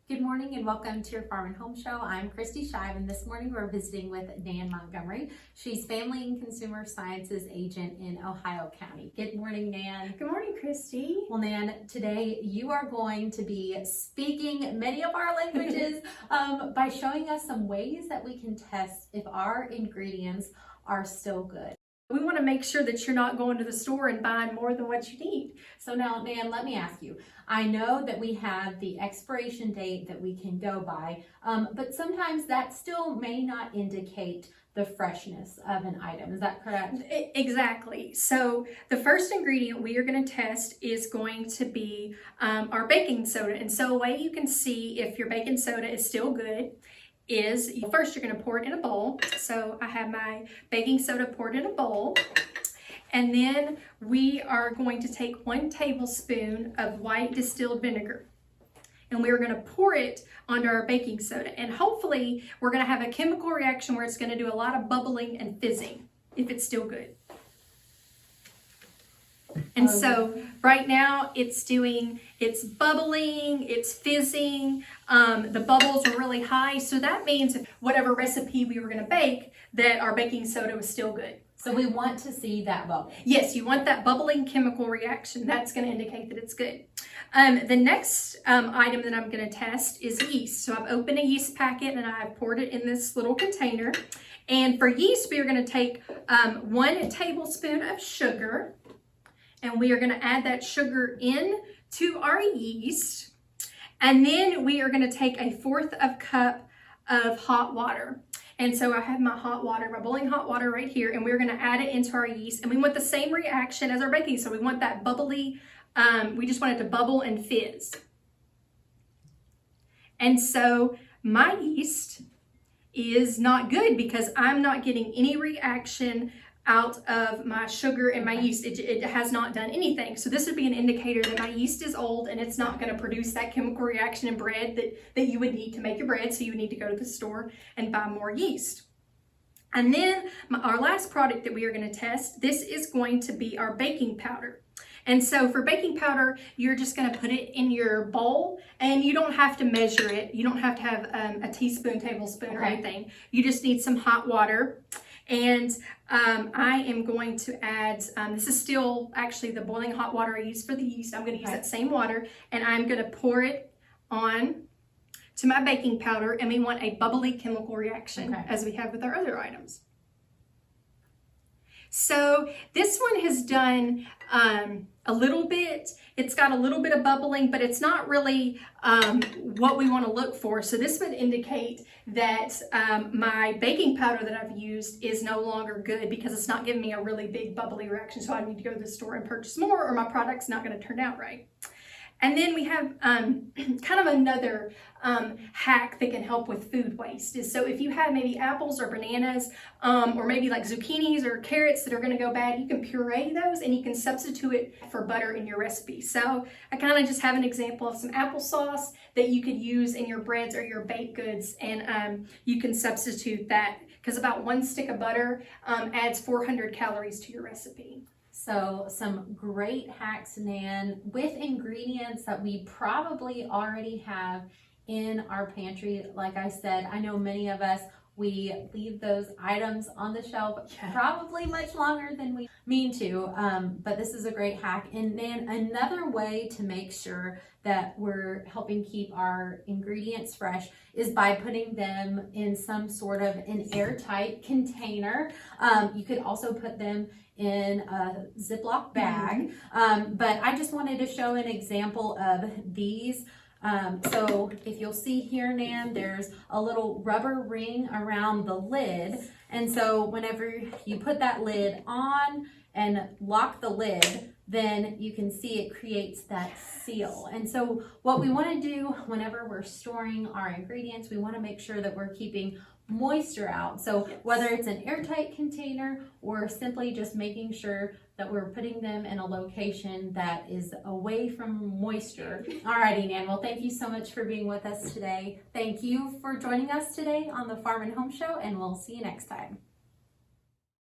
Good morning and welcome to your Farm and Home Show. I'm Kristi Shive, and this morning we're visiting with Nan Montgomery. She's Family and Consumer Sciences Agent in Ohio County. Good morning, Nan. Good morning, Kristi. Well, Nan, today you are going to be speaking many of our languages by showing us some ways that we can test if our ingredients are still good. We want to make sure that you're not going to the store and buying more than what you need. So now, Nan, let me ask you. I know that we have the expiration date that we can go by, but sometimes that still may not indicate the freshness of an item. Is that correct? Exactly. So the first ingredient we are going to test is going to be our baking soda. And so a way you can see if your baking soda is still good is first you're going to pour it in a bowl. So I have my baking soda poured in a bowl. And then we are going to take 1 tablespoon of white distilled vinegar. And we're going to pour it onto our baking soda. And hopefully we're going to have a chemical reaction where it's going to do a lot of bubbling and fizzing if it's still good. And so right now it's bubbling, it's fizzing, the bubbles are really high. So that means whatever recipe we were going to bake, that our baking soda was still good. So we want to see that bubble. Yes, you want that bubbling chemical reaction. That's going to indicate that it's good. The next item that I'm going to test is yeast. So I've opened a yeast packet and I've poured it in this little container. And for yeast, we are going to take 1 tablespoon of sugar. And we are going to add that sugar in to our yeast. And then we are going to take 1/4 cup of hot water. And so I have my hot water, my boiling hot water right here, and we're going to add it into our yeast. And we want the same reaction as our baking soda. We want that bubbly, we just want it to bubble and fizz. And so my yeast is not good because I'm not getting any reaction out of my sugar and my yeast. It has not done anything. So this would be an indicator that my yeast is old and it's not going to produce that chemical reaction in bread that you would need to make your bread. So you would need to go to the store and buy more yeast. And then our last product that we are going to test, this is going to be our baking powder. And so for baking powder, you're just going to put it in your bowl and you don't have to measure it. You don't have to have a teaspoon, tablespoon or anything. You just need some hot water. And I am going to add, this is still actually the boiling hot water I use for the yeast. I'm going to use that same water and I'm going to pour it on to my baking powder, and we want a bubbly chemical reaction as we have with our other items. So this one has done a little bit. It's got a little bit of bubbling, but it's not really what we want to look for. So this would indicate that my baking powder that I've used is no longer good because it's not giving me a really big bubbly reaction. So I need to go to the store and purchase more, or my product's not going to turn out right. And then we have kind of another hack that can help with food waste. Is so if you have maybe apples or bananas or maybe like zucchinis or carrots that are going to go bad, you can puree those and you can substitute it for butter in your recipe. So I kind of just have an example of some applesauce that you could use in your breads or your baked goods, and you can substitute that because about 1 stick of butter adds 400 calories to your recipe. So some great hacks, Nan, with ingredients that we probably already have in our pantry. Like I said, I know many of us, we leave those items on the shelf probably much longer than we mean to, but this is a great hack. And Nan, another way to make sure that we're helping keep our ingredients fresh is by putting them in some sort of an airtight container. You could also put them in a Ziploc bag, but I just wanted to show an example of these. So if you'll see here, Nan, there's a little rubber ring around the lid. And so whenever you put that lid on and lock the lid, then you can see it creates that seal. And so what we want to do whenever we're storing our ingredients, we want to make sure that we're keeping moisture out. So whether it's an airtight container or simply just making sure that we're putting them in a location that is away from moisture. Alrighty, Nan. Well, thank you so much for being with us today. Thank you for joining us today on the Farm and Home Show, and we'll see you next time.